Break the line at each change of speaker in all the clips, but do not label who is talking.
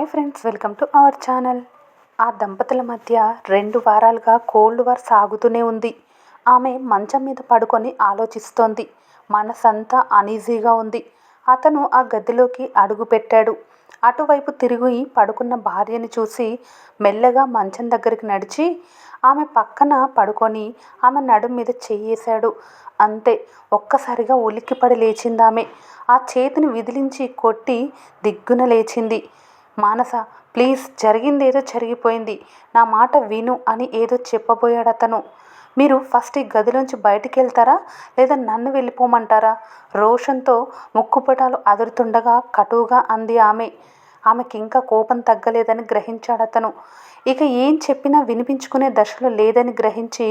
Hi friends, welcome to our channel. ఆ దంపతుల మధ్య 2 వారాలుగా కోల్డ్ వార్ సాగుతూనే ఉంది. ఆమె మంచం మీద పడుకొని ఆలోచిస్తోంది. మనసంతా అనీజీగా ఉంది. అతను ఆ గదిలోకి అడుగుపెట్టాడు. అటువైపు తిరిగి పడుకున్న భార్యని చూసి మెల్లగా మంచం దగ్గరికి నడిచి ఆమె పక్కన పడుకొని ఆమె నడుం మీద చెయ్యేశాడు. అంతే, ఒక్కసారిగా ఉలిక్కిపడి లేచిందామె. ఆ చేతిని విదిలించి కొట్టి దిగ్గున లేచింది. మానస, ప్లీజ్, జరిగిందేదో జరిగిపోయింది, నా మాట విను అని ఏదో చెప్పబోయాడతను. మీరు ఫస్ట్ ఈ గదిలోంచి బయటికి వెళ్తారా, లేదా నన్ను వెళ్ళిపోమంటారా? రోషంతో ముక్కుపుటాలు అదురుతుండగా కటువుగా అంది ఆమె. ఆమెకింకా కోపం తగ్గలేదని గ్రహించాడతను. ఇక ఏం చెప్పినా వినిపించుకునే దశలో లేదని గ్రహించి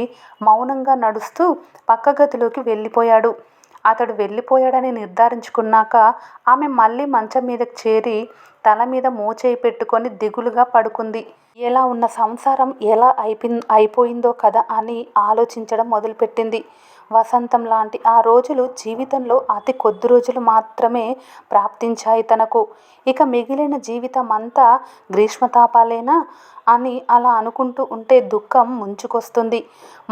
మౌనంగా నడుస్తూ పక్క గదిలోకి వెళ్ళిపోయాడు. అతడు వెళ్ళిపోయాడని నిర్ధారించుకున్నాక ఆమె మళ్ళీ మంచం మీదకి చేరి తల మీద మోచేయి పెట్టుకొని దిగులుగా పడుకుంది. ఎలా ఉన్న సంసారం ఎలా అయిపోయిందో కదా అని ఆలోచించడం మొదలుపెట్టింది. వసంతం లాంటి ఆ రోజులు జీవితంలో అతి కొద్ది రోజులు మాత్రమే ప్రాప్తించాయి తనకు. ఇక మిగిలిన జీవితం అంతా గ్రీష్మతాపాలేనా అని అలా అనుకుంటూ ఉంటే దుఃఖం ముంచుకొస్తుంది.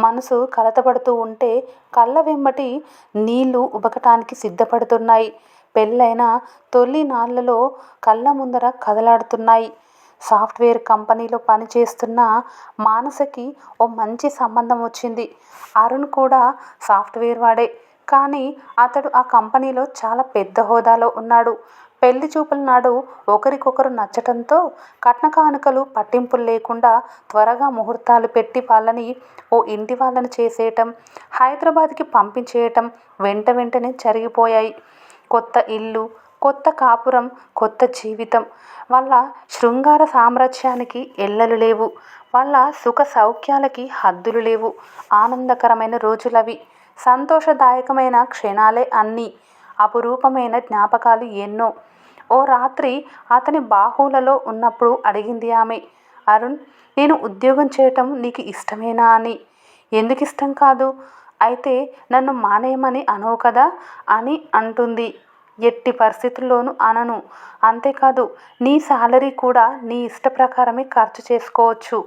మనసు కలతపడుతూ ఉంటే కళ్ళ వెంబటి నీళ్లు ఉబకటానికి సిద్ధపడుతున్నాయి. పెళ్ళైన తొలి నాళ్లలో కళ్ళ ముందర కదలాడుతున్నాయి. సాఫ్ట్వేర్ కంపెనీలో పనిచేస్తున్న మానసకి ఓ మంచి సంబంధం వచ్చింది. అరుణ్ కూడా సాఫ్ట్వేర్ వాడే, కానీ అతడు ఆ కంపెనీలో చాలా పెద్ద హోదాలో ఉన్నాడు. పెళ్లి చూపుల నాడు ఒకరికొకరు నచ్చటంతో కట్న కానుకలు పట్టింపులు లేకుండా త్వరగా ముహూర్తాలు పెట్టి వాళ్ళని ఓ ఇంటి వాళ్ళని చేసేయటం, హైదరాబాద్కి పంపించేయటం వెంటనే జరిగిపోయాయి. కొత్త ఇల్లు, కొత్త కాపురం, కొత్త జీవితం. వాళ్ళ శృంగార సామ్రాజ్యానికి ఎల్లలు లేవు. వాళ్ళ సుఖ సౌఖ్యాలకి హద్దులు లేవు. ఆనందకరమైన రోజులవి. సంతోషదాయకమైన క్షణాలే అన్నీ. అపురూపమైన జ్ఞాపకాలు ఎన్నో. ఓ రాత్రి అతని బాహువులలో ఉన్నప్పుడు అడిగింది ఆమె, అరుణ్, నేను ఉద్యోగం చేయటం నీకు ఇష్టమేనా అని. ఎందుకు ఇష్టం కాదు? అయితే నన్ను మానేయమని అనవు కదా అని అంటుంది. ఎట్టి పరిస్థితుల్లోనూ అనను. అంతేకాదు, నీ శాలరీ కూడా నీ ఇష్ట ప్రకారమే ఖర్చు చేసుకోవచ్చు.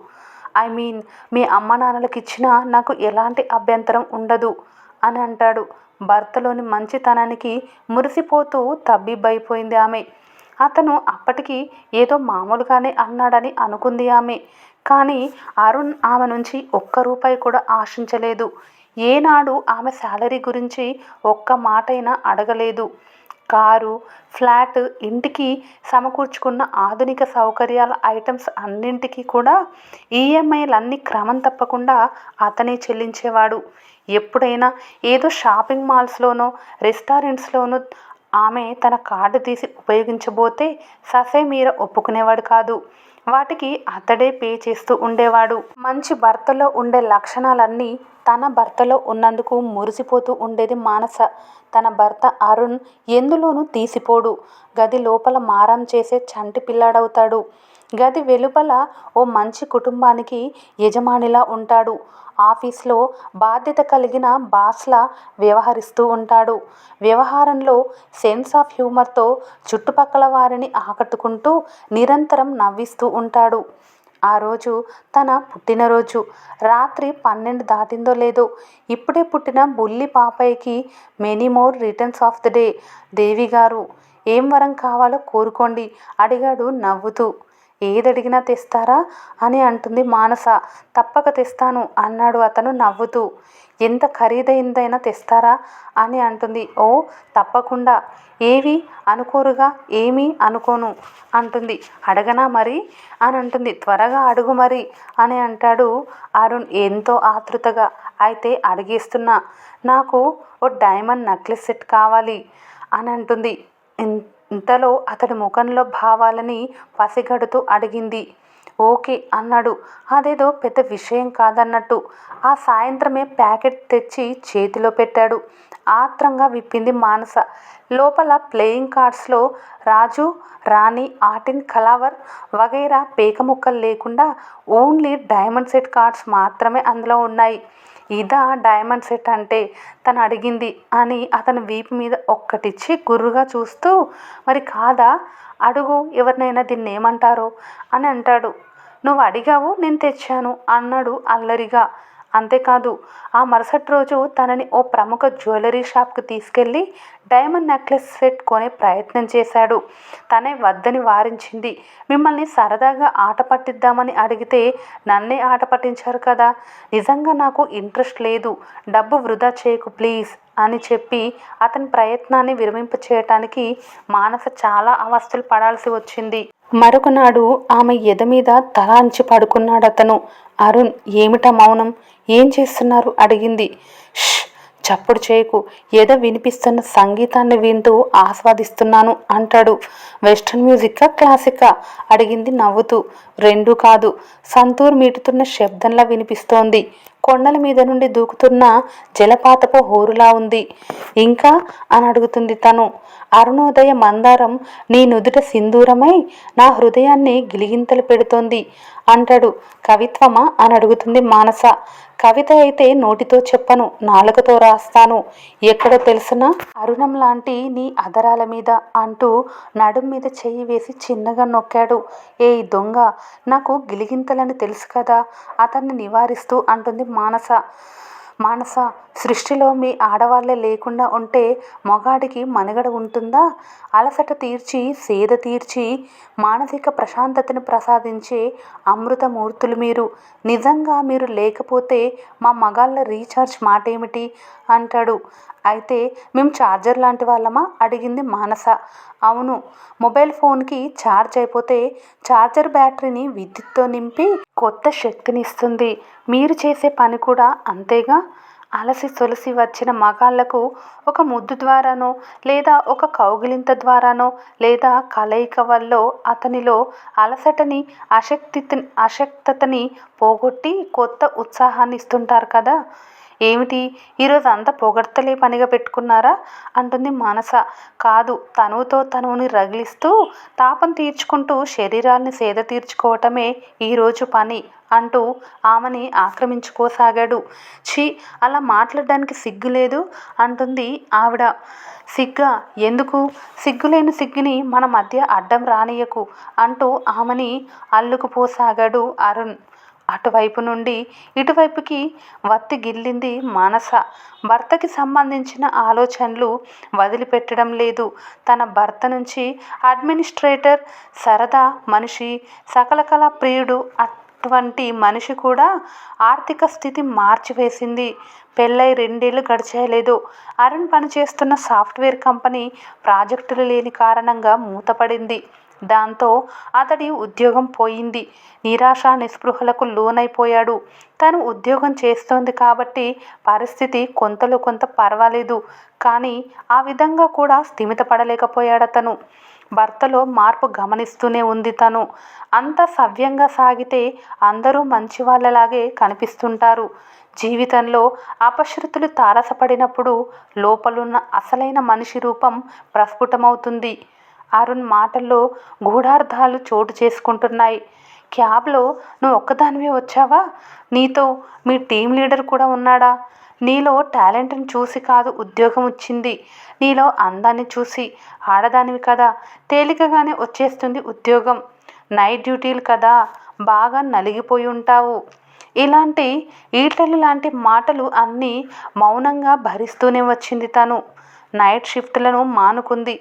ఐ మీన్, మీ అమ్మ నాన్నలకు ఇచ్చినా నాకు ఎలాంటి అభ్యంతరం ఉండదు అని అంటాడు. భర్తలోని మంచితనానికి మురిసిపోతూ తబ్బిబ్బైపోయింది ఆమె. అతను అప్పటికి ఏదో మామూలుగానే అన్నాడని అనుకుంది ఆమె. కానీ అరుణ్ ఆమె నుంచి ఒక్క రూపాయి కూడా ఆశించలేదు. ఏనాడు ఆమె శాలరీ గురించి ఒక్క మాటైనా అడగలేదు. కారు, ఫ్లాట్, ఇంటికి సమకూర్చుకున్న ఆధునిక సౌకర్యాల ఐటమ్స్ అన్నింటికీ కూడా ఈఎంఐలన్నీ క్రమం తప్పకుండా అతనే చెల్లించేవాడు. ఎప్పుడైనా ఏదో షాపింగ్ మాల్స్లోనో రెస్టారెంట్స్లోనో ఆమె తన కార్డు తీసి ఉపయోగించబోతే ససేమీర ఒప్పుకునేవాడు కాదు. వాటికి అతడే పే చేస్తూ ఉండేవాడు. మంచి భర్తలో ఉండే లక్షణాలన్నీ తన భర్తలో ఉన్నందుకు మురిసిపోతూ ఉండేది మానస. తన భర్త అరుణ్ ఎందులోనూ తీసిపోడు. గది లోపల మారం చేసే చంటి పిల్లాడవుతాడు. గది వెలుపల ఓ మంచి కుటుంబానికి యజమానిలా ఉంటాడు. ఆఫీస్లో బాధ్యత కలిగిన బాస్లా వ్యవహరిస్తూ ఉంటాడు. వ్యవహారంలో సెన్స్ ఆఫ్ హ్యూమర్తో చుట్టుపక్కల వారిని ఆకట్టుకుంటూ నిరంతరం నవ్విస్తూ ఉంటాడు. ఆ రోజు తన పుట్టినరోజు. రాత్రి 12 దాటిందో లేదో, ఇప్పుడే పుట్టిన బుల్లి పాపయ్యకి many more returns of the day దేవిగారు. ఏం వరం కావాలో కోరుకోండి అడిగాడు నవ్వుతూ. ఏదడిగినా తెస్తారా అని అంటుంది మానస. తప్పక తెస్తాను అన్నాడు అతను నవ్వుతూ. ఎంత ఖరీదైందైనా తెస్తారా అని అంటుంది. ఓ, తప్పకుండా. ఏవి అనుకోరుగా? ఏమీ అనుకోను అంటుంది. అడగనా మరి అని అంటుంది. త్వరగా అడుగు మరి అని అంటాడు అరుణ్ ఎంతో ఆతృతగా. అయితే అడిగేస్తున్నా, నాకు ఓ డైమండ్ నెక్లెస్ సెట్ కావాలి అని అంటుంది. ఇంతలో అతడి ముఖంలో భావాలని పసిగడుతూ అడిగింది. ఓకే అన్నాడు, అదేదో పెద్ద విషయం కాదన్నట్టు. ఆ సాయంత్రమే ప్యాకెట్ తెచ్చి చేతిలో పెట్టాడు. ఆత్రంగా విప్పింది మానస. లోపల ప్లేయింగ్ కార్డ్స్లో రాజు, రాణి, ఆటిన్, కలావర్ వగైరా పేక ముక్కలు లేకుండా ఓన్లీ డైమండ్ సెట్ కార్డ్స్ మాత్రమే అందులో ఉన్నాయి. ఇదా డైమండ్ సెట్ అంటే తను అడిగింది అని అతను వీపు మీద ఒక్కటిచ్చి గుర్రుగా చూస్తూ, మరి కాదా, అడుగు ఎవరినైనా దీన్ని ఏమంటారో అని అంటాడు. నువ్వు అడిగావు, నేను తెచ్చాను అన్నాడు అల్లరిగా. అంతేకాదు, ఆ మరుసటి రోజు తనని ఓ ప్రముఖ జ్యువెలరీ షాప్కి తీసుకెళ్ళి డైమండ్ నెక్లెస్ సెట్ కొనే ప్రయత్నం చేశాడు. తనే వద్దని వారించింది. మిమ్మల్ని సరదాగా ఆట పట్టిద్దామని అడిగితే నన్నే ఆట పట్టించారు కదా, నిజంగా నాకు ఇంట్రెస్ట్ లేదు, డబ్బు వృధా చేయకు ప్లీజ్ అని చెప్పి అతని ప్రయత్నాన్ని విరమింప చేయటానికి మానస చాలా అవస్థలు పడాల్సి వచ్చింది. మరొకనాడు ఆమె ఎద మీద తల అంచి పడుకున్నాడతను. అరుణ్, ఏమిటా మౌనం, ఏం చేస్తున్నారు అడిగింది. ష్, చప్పుడు చేయకు, ఏదో వినిపిస్తున్న సంగీతాన్ని వింటూ ఆస్వాదిస్తున్నాను అంటాడు. వెస్ట్రన్ మ్యూజిక్కా క్లాసిక్కా అడిగింది నవ్వుతూ. రెండూ కాదు, సంతూర్ మీటుతున్న శబ్దంలా వినిపిస్తోంది. కొండల మీద నుండి దూకుతున్న జలపాతపు హోరులా ఉంది. ఇంకా అని అడుగుతుంది తను. అరుణోదయ మందారం నీ నుదుట సింధూరమై నా హృదయాన్ని గిలిగింతలు పెడుతోంది అంటాడు. కవిత్వమా అని అడుగుతుంది మానస. కవిత అయితే నోటితో చెప్పను, నాలుకతో రాస్తాను, ఎక్కడో తెలుసునా, అరుణం లాంటి నీ అధరాల మీద అంటూ నడుం మీద చెయ్యి వేసి చిన్నగా నొక్కాడు. ఏయ్ దొంగ, నాకు గిలిగింతలని తెలుసు కదా అతన్ని నివారిస్తూ అంటుంది మానస. మానస, సృష్టిలో మీ ఆడవాళ్ళే లేకుండా ఉంటే మొగాడికి మనుగడ ఉంటుందా? అలసట తీర్చి, సేద తీర్చి, మానసిక ప్రశాంతతను ప్రసాదించే అమృతమూర్తులు మీరు. నిజంగా మీరు లేకపోతే మా మగాళ్ళ రీఛార్జ్ మాటేమిటి అంటాడు. అయితే మేము ఛార్జర్ లాంటి వాళ్ళమా అడిగింది మానస. అవును, మొబైల్ ఫోన్కి ఛార్జ్ అయిపోతే ఛార్జర్ బ్యాటరీని విద్యుత్తో నింపి కొత్త శక్తినిస్తుంది. మీరు చేసే పని కూడా అంతేగా. అలసి సొలసి వచ్చిన మగాళ్లకు ఒక ముద్దు ద్వారానో, లేదా ఒక కౌగిలింత ద్వారానో, లేదా కలయిక వల్ల అతనిలో అలసటని, అశక్తతని పోగొట్టి కొత్త ఉత్సాహాన్ని ఇస్తుంటారు కదా. ఏమిటి, ఈరోజు అంతా పొగడ్తలే పనిగా పెట్టుకున్నారా అంటుంది మానస. కాదు, తనువుతో తనువుని రగిలిస్తూ తాపం తీర్చుకుంటూ శరీరాల్ని సేద తీర్చుకోవటమే ఈరోజు పని అంటూ ఆమెని ఆక్రమించుకోసాగాడు. ఛీ, అలా మాట్లాడడానికి సిగ్గు లేదు అంటుంది ఆవిడ. సిగ్గా, ఎందుకు? సిగ్గులేని సిగ్గుని మన మధ్య అడ్డం రానియకు అంటూ ఆమెని అల్లుకుపోసాగాడు అరుణ్. అటువైపు నుండి ఇటువైపుకి వత్తి గిల్లింది మానస. భర్తకి సంబంధించిన ఆలోచనలు వదిలిపెట్టడం లేదు. తన భర్త నుంచి అడ్మినిస్ట్రేటర్, సరదా మనిషి, సకల కళా ప్రియుడు, అటువంటి మనిషి కూడా ఆర్థిక స్థితి మార్చివేసింది. పెళ్ళై 2 ఏళ్ళు గడిచేయలేదు. అరుణ్ పనిచేస్తున్న సాఫ్ట్వేర్ కంపెనీ ప్రాజెక్టులు లేని కారణంగా మూతపడింది. దాంతో అతడి ఉద్యోగం పోయింది. నిరాశ నిస్పృహలకు లోనైపోయాడు. తను ఉద్యోగం చేస్తోంది కాబట్టి పరిస్థితి కొంతలో కొంత పర్వాలేదు, కానీ ఆ విధంగా కూడా స్థిమితపడలేకపోయాడతను. భర్తలో మార్పు గమనిస్తూనే ఉంది తను. అంతా సవ్యంగా సాగితే అందరూ మంచి వాళ్ళలాగే కనిపిస్తుంటారు. జీవితంలో అపశృతులు తారసపడినప్పుడు లోపలున్న అసలైన మనిషి రూపం ప్రస్ఫుటమవుతుంది. అరుణ్ మాటల్లో గూఢార్థాలు చోటు చేసుకుంటున్నాయి. క్యాబ్లో నువ్వు ఒక్కదానివే వచ్చావా? నీతో మీ టీం లీడర్ కూడా ఉన్నాడా? నీలో టాలెంట్ని చూసి కాదు ఉద్యోగం వచ్చింది, నీలో అందాన్ని చూసి. ఆడదానివి కదా, తేలికగానే వచ్చేస్తుంది ఉద్యోగం. నైట్ డ్యూటీలు కదా, బాగా నలిగిపోయి ఉంటావు. ఇలాంటి ఈటలు లాంటి మాటలు అన్నీ మౌనంగా భరిస్తూనే వచ్చింది తను. నైట్ షిఫ్ట్లను మానుకుంది.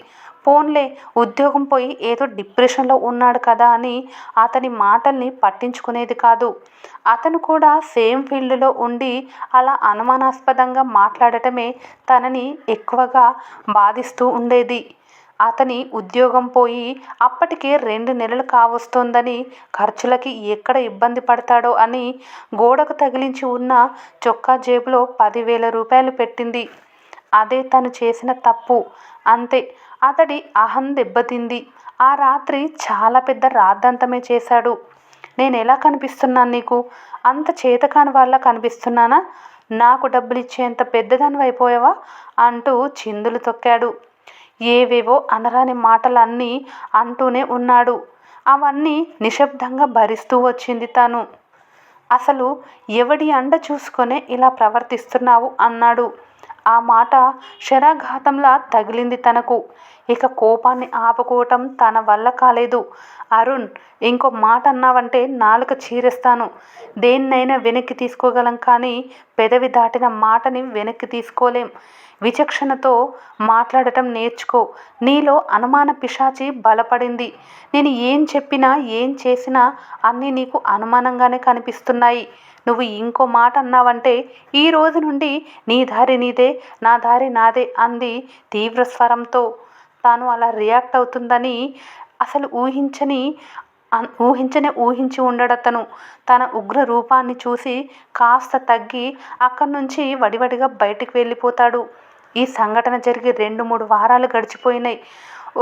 పోన్లే, ఉద్యోగం పోయి ఏదో డిప్రెషన్లో ఉన్నాడు కదా అని అతని మాటల్ని పట్టించుకునేది కాదు. అతను కూడా సేమ్ ఫీల్డ్లో ఉండి అలా అనుమానాస్పదంగా మాట్లాడటమే తనని ఎక్కువగా బాధిస్తూ ఉండేది. అతని ఉద్యోగం పోయి అప్పటికే 2 నెలలు కావస్తోందని, ఖర్చులకి ఎక్కడ ఇబ్బంది పడతాడో అని గోడకు తగిలించి ఉన్న చొక్కా జేబులో 10,000 రూపాయలు పెట్టింది. అదే తను చేసిన తప్పు. అంతే, అతడి అహం దెబ్బతింది. ఆ రాత్రి చాలా పెద్ద రాద్ధాంతమే చేశాడు. నేనెలా కనిపిస్తున్నాను నీకు? అంత చేతకాని వాళ్ళ కనిపిస్తున్నానా? నాకు డబ్బులిచ్చేంత పెద్దదానివి అయిపోయావా అంటూ చిందులు తొక్కాడు. ఏవేవో అనరాని మాటలన్నీ అంటూనే ఉన్నాడు. అవన్నీ నిశ్శబ్దంగా భరిస్తూ వచ్చింది తను. అసలు ఎవడి అండ చూసుకొనే ఇలా ప్రవర్తిస్తున్నావు అన్నాడు. ఆ మాట శరాఘాతంలా తగిలింది తనకు. ఇక కోపాన్ని ఆపుకోవటం తన వల్ల కాలేదు. అరుణ్, ఇంకో మాట అన్నావంటే నాలుక చీరేస్తాను. దేన్నైనా వెనక్కి తీసుకోగలం కానీ పెదవి దాటిన మాటని వెనక్కి తీసుకోలేం. విచక్షణతో మాట్లాడటం నేర్చుకో. నీలో అనుమాన పిశాచి బలపడింది. నేను ఏం చెప్పినా ఏం చేసినా అన్నీ నీకు అనుమానంగానే కనిపిస్తున్నాయి. నువ్వు ఇంకో మాట అన్నావంటే ఈ రోజు నుండి నీ దారి నీదే, నా దారి నాదే అంది తీవ్ర స్వరంతో. తాను అలా రియాక్ట్ అవుతుందని అసలు ఊహించి ఉండడతను. తన ఉగ్ర రూపాన్ని చూసి కాస్త తగ్గి అక్కడి నుంచి వడివడిగా బయటికి వెళ్ళిపోతాడు. ఈ సంఘటన జరిగి 2-3 వారాలు గడిచిపోయినాయి.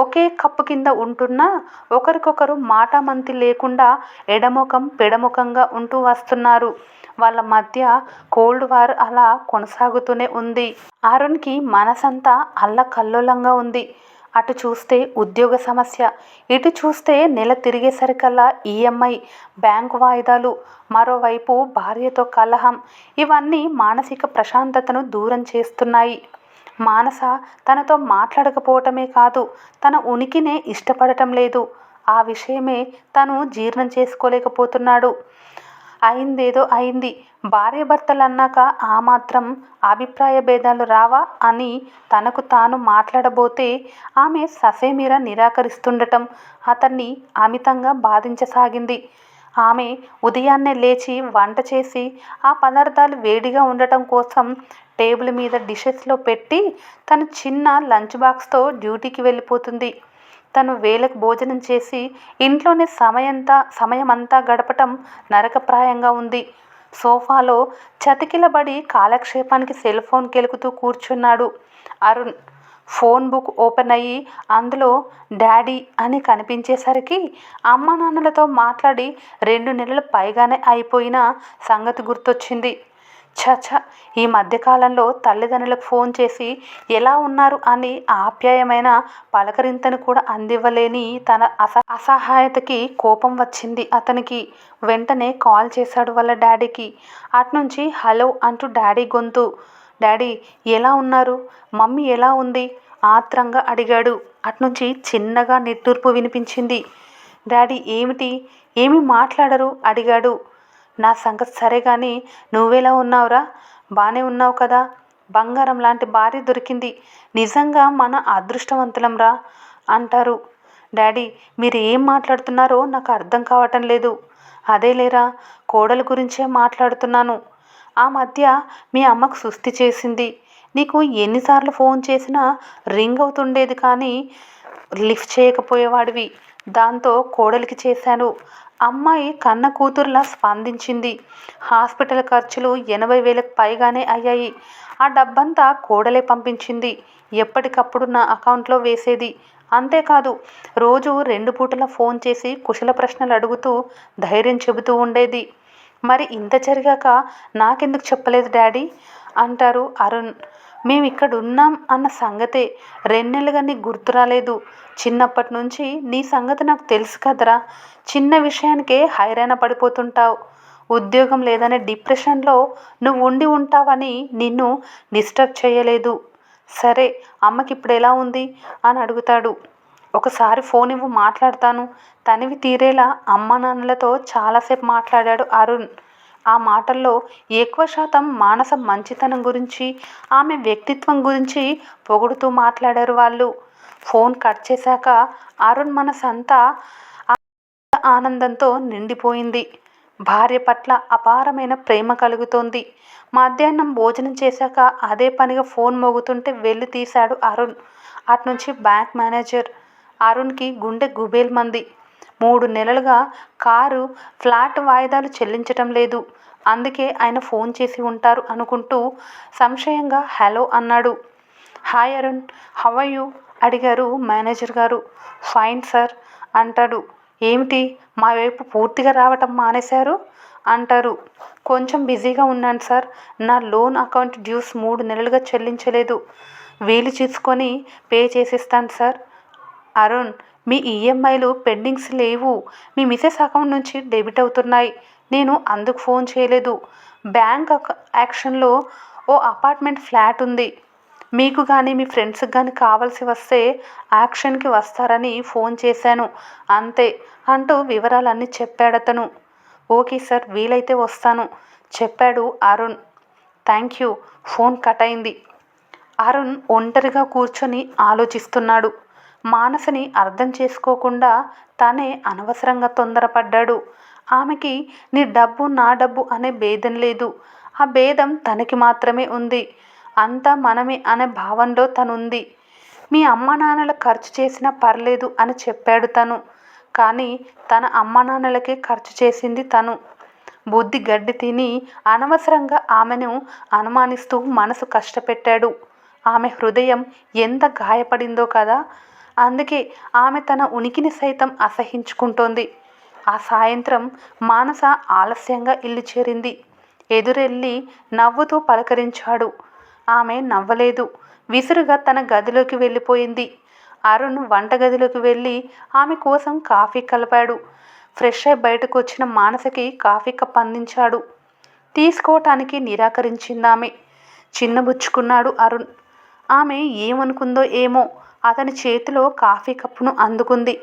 ఒకే కప్పు కింద ఉంటున్నా ఒకరికొకరు మాటామంతి లేకుండా ఎడముఖం పెడముఖంగా ఉంటూ వస్తున్నారు. వాళ్ళ మధ్య కోల్డ్ వార్ అలా కొనసాగుతూనే ఉంది. అరుణ్కి మనసంతా అల్లకల్లోలంగా ఉంది. అటు చూస్తే ఉద్యోగ సమస్య, ఇటు చూస్తే నెల తిరిగేసరికల్లా ఈఎంఐ, బ్యాంకు వాయిదాలు, మరోవైపు భార్యతో కలహం. ఇవన్నీ మానసిక ప్రశాంతతను దూరం చేస్తున్నాయి. మానస తనతో మాట్లాడకపోవటమే కాదు, తన ఉనికినే ఇష్టపడటం లేదు. ఆ విషయమే తను జీర్ణం చేసుకోలేకపోతున్నాడు. అయిందేదో అయింది. భార్యాభర్తలన్నాక ఆ మాత్రం అభిప్రాయ భేదాలు రావా అని తనకు తాను మాట్లాడబోతే ఆమె ససేమిరా నిరాకరిస్తుండటం అతన్ని అమితంగా బాధించసాగింది. ఆమె ఉదయాన్నే లేచి వంట చేసి ఆ పదార్థాలు వేడిగా ఉండటం కోసం టేబుల్ మీద డిషెస్లో పెట్టి తను చిన్న లంచ్ బాక్స్తో డ్యూటీకి వెళ్ళిపోతుంది. తను వేళకు భోజనం చేసి ఇంట్లోనే సమయమంతా గడపటం నరకప్రాయంగా ఉంది. సోఫాలో చతికిలబడి కాలక్షేపానికి సెల్ ఫోన్ కెలుకుతూ కూర్చున్నాడు అరుణ్. ఫోన్ బుక్ ఓపెన్ అయ్యి అందులో డాడీ అని కనిపించేసరికి అమ్మ నాన్నలతో మాట్లాడి 2 నెలలు పైగానే అయిపోయిన సంగతి గుర్తొచ్చింది. చచ, ఈ మధ్యకాలంలో తల్లిదండ్రులకు ఫోన్ చేసి ఎలా ఉన్నారు అని ఆప్యాయమైన పలకరింతను కూడా అందివ్వలేని తన అసహాయతకి కోపం వచ్చింది అతనికి. వెంటనే కాల్ చేశాడు వాళ్ళ డాడీకి. అట్నుంచి హలో అంటూ డాడీ గొంతు. డాడీ ఎలా ఉన్నారు, మమ్మీ ఎలా ఉంది ఆత్రంగా అడిగాడు. అట్నుంచి చిన్నగా నిట్టూర్పు వినిపించింది. డాడీ ఏమి మాట్లాడరు అడిగాడు. నా సంగతి సరే కానీ నువ్వెలా ఉన్నావురా, బానే ఉన్నావు కదా, బంగారం లాంటి భార్య దొరికింది, నిజంగా మన అదృష్టవంతులంరా అంటారు. డాడీ మీరు ఏం మాట్లాడుతున్నారో నాకు అర్థం కావటం లేదు. అదేలేరా, కోడలు గురించే మాట్లాడుతున్నాను. ఆ మధ్య మీ అమ్మకు సుస్థి చేసింది. నీకు ఎన్నిసార్లు ఫోన్ చేసినా రింగ్ అవుతుండేది కానీ లిఫ్ట్ చేయకపోయేవాడివి. దాంతో కోడలికి చేశాను. అమ్మాయి కన్న కూతురులా స్పందించింది. హాస్పిటల్ ఖర్చులు 80,000కు పైగానే అయ్యాయి. ఆ డబ్బంతా కోడలే పంపించింది. ఎప్పటికప్పుడు నా అకౌంట్లో వేసేది. అంతేకాదు రోజు 2 పూటలా ఫోన్ చేసి కుశల ప్రశ్నలు అడుగుతూ ధైర్యం చెబుతూ ఉండేది. మరి ఇంత జరిగాక నాకెందుకు చెప్పలేదు డాడీ అంటారు అరుణ్. మేమిక్కడున్నాం అన్న సంగతే 2 నెలలుగా నీకు గుర్తు రాలేదు. చిన్నప్పటి నుంచి నీ సంగతి నాకు తెలుసు కదరా. చిన్న విషయానికే హైరాణ పడిపోతుంటావు. ఉద్యోగం లేదనే డిప్రెషన్లో నువ్వు ఉండి ఉంటావని నిన్ను డిస్టర్బ్ చేయలేదు. సరే, అమ్మకి ఇప్పుడు ఎలా ఉంది అని అడుగుతాడు. ఒకసారి ఫోన్ ఇవ్వు మాట్లాడతాను. తనివి తీరేలా అమ్మ నాన్నలతో చాలాసేపు మాట్లాడాడు అరుణ్. ఆ మాటల్లో ఎక్కువ శాతం మానస మంచితనం గురించి, ఆమె వ్యక్తిత్వం గురించి పొగుడుతూ మాట్లాడారు వాళ్ళు. ఫోన్ కట్ చేశాక అరుణ్ మనసంతా ఆనందంతో నిండిపోయింది. భార్య పట్ల అపారమైన ప్రేమ కలుగుతోంది. మధ్యాహ్నం భోజనం చేశాక అదే పనిగా ఫోన్ మోగుతుంటే వెళ్ళి తీశాడు అరుణ్. అట్నుంచి బ్యాంక్ మేనేజర్. అరుణ్కి గుండె గుబేల్మంది. 3 నెలలుగా కారు, ఫ్లాట్ వాయిదాలు చెల్లించటం లేదు. అందుకే ఆయన ఫోన్ చేసి ఉంటారు అనుకుంటూ సంశయంగా హలో అన్నాడు. Hi Arun, how are you అడిగారు మేనేజర్ గారు. ఫైన్ సార్ అంటాడు. ఏమిటి మా వైపు పూర్తిగా రావటం మానేశారు అంటారు. కొంచెం బిజీగా ఉన్నాను సార్. నా లోన్ అకౌంట్ డ్యూస్ 3 నెలలుగా చెల్లించలేదు. వీలు చూసుకొని పే చేసేస్తాను సార్. అరుణ్, మీ ఈఎంఐలు పెండింగ్స్ లేవు. మీ మిసెస్ అకౌంట్ నుంచి డెబిట్ అవుతున్నాయి. నేను అందుకు ఫోన్ చేయలేదు. బ్యాంక్ యాక్షన్లో ఓ అపార్ట్మెంట్ ఫ్లాట్ ఉంది. మీకు కానీ మీ ఫ్రెండ్స్కి కానీ కావాల్సి వస్తే యాక్షన్కి వస్తారని ఫోన్ చేశాను అంతే అంటూ వివరాలన్నీ చెప్పాడతను. ఓకే సార్, వీలైతే వస్తాను చెప్పాడు Arun. Thank you. Phone cut అయింది. అరుణ్ ఒంటరిగా కూర్చొని ఆలోచిస్తున్నాడు. మానసని అర్థం చేసుకోకుండా తనే అనవసరంగా తొందరపడ్డాడు. ఆమెకి నీ డబ్బు నా డబ్బు అనే భేదం లేదు. ఆ భేదం తనకి మాత్రమే ఉంది. అంతా మనమే అనే భావనలో తనుంది. మీ అమ్మ నాన్నల ఖర్చు చేసినా పర్లేదు అని చెప్పాడు తను. కానీ తన అమ్మ నాన్నలకే ఖర్చు చేసింది తను. బుద్ధి గడ్డి తిని అనవసరంగా ఆమెను అనుమానిస్తూ మనసు కష్టపెట్టాడు. ఆమె హృదయం ఎంత గాయపడిందో కదా. అందుకే ఆమె తన ఉనికిని సైతం అసహించుకుంటోంది. ఆ సాయంత్రం మానస ఆలస్యంగా ఇల్లు చేరింది. ఎదురెళ్ళి నవ్వుతూ పలకరించాడు. ఆమె నవ్వలేదు. విసురుగా తన గదిలోకి వెళ్ళిపోయింది. అరుణ్ వంటగదిలోకి వెళ్ళి ఆమె కోసం కాఫీ కలిపాడు. ఫ్రెష్ అయి బయటకు వచ్చిన మానసకి కాఫీ కప్ అందించాడు. తీసుకోవటానికి నిరాకరించిందామె. చిన్నబుచ్చుకున్నాడు అరుణ్. ఆమె ఏమనుకుందో ఏమో అతని చేతిలో కాఫీ కప్పును అందుకుంది.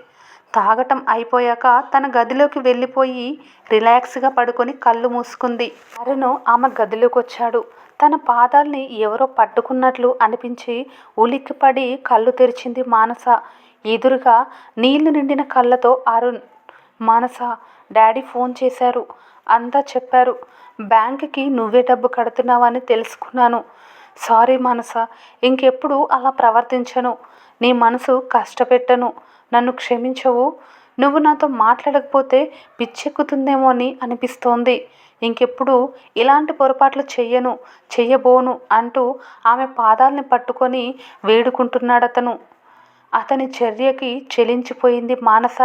తాగటం అయిపోయాక తన గదిలోకి వెళ్ళిపోయి రిలాక్స్గా పడుకొని కళ్ళు మూసుకుంది. అరుణ్ ఆమె గదిలోకి వచ్చాడు. తన పాదాల్ని ఎవరో పట్టుకున్నట్లు అనిపించి ఉలిక్కిపడి కళ్ళు తెరిచింది మానస. ఎదురుగా నీళ్లు నిండిన కళ్ళతో అరుణ్. మానస, డాడీ ఫోన్ చేశారు. అంతా చెప్పారు. బ్యాంకుకి నువ్వే డబ్బు కడుతున్నావని తెలుసుకున్నాను. సారీ మానస, ఇంకెప్పుడు అలా ప్రవర్తించను. నీ మనసు కష్టపెట్టను. నన్ను క్షమించవు. నువ్వు నాతో మాట్లాడకపోతే పిచ్చెక్కుతుందేమో అని అనిపిస్తోంది. ఇంకెప్పుడు ఇలాంటి పొరపాట్లు చెయ్యబోను అంటూ ఆమె పాదాల్ని పట్టుకొని వేడుకుంటున్నాడతను. అతని చర్యకి చెలించిపోయింది మానస.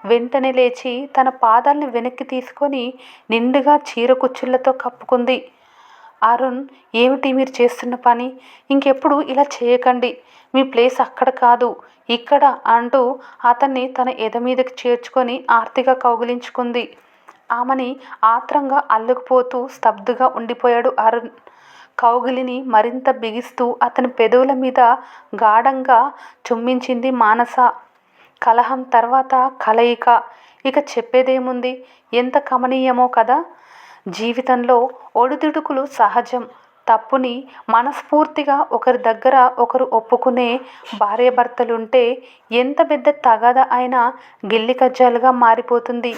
వెంటనే లేచి తన పాదాల్ని వెనక్కి తీసుకొని నిండుగా చీర కుచ్చుళ్లతో కప్పుకుంది. అరుణ్, ఏమిటి మీరు చేస్తున్న పని? ఇంకెప్పుడు ఇలా చేయకండి. మీ ప్లేస్ అక్కడ కాదు, ఇక్కడ అంటూ అతన్ని తన ఎద మీదకి చేర్చుకొని ఆర్తిగా కౌగిలించుకుంది. ఆమెని ఆత్రంగా అల్లుకుపోతూ స్తబ్దుగా ఉండిపోయాడు అరుణ్. కౌగిలిని మరింత బిగిస్తూ అతని పెదవుల మీద గాఢంగా చుమ్మించింది మానస. కలహం తర్వాత కలయిక. ఇక చెప్పేదేముంది? ఎంత కమనీయమో కదా. జీవితంలో ఒడిదుడుకులు సహజం. తప్పుని మనస్ఫూర్తిగా ఒకరి దగ్గర ఒకరు ఒప్పుకునే భార్యాభర్తలుంటే ఎంత పెద్ద తగాదా అయినా గిల్లి కజ్జాలుగా మారిపోతుంది.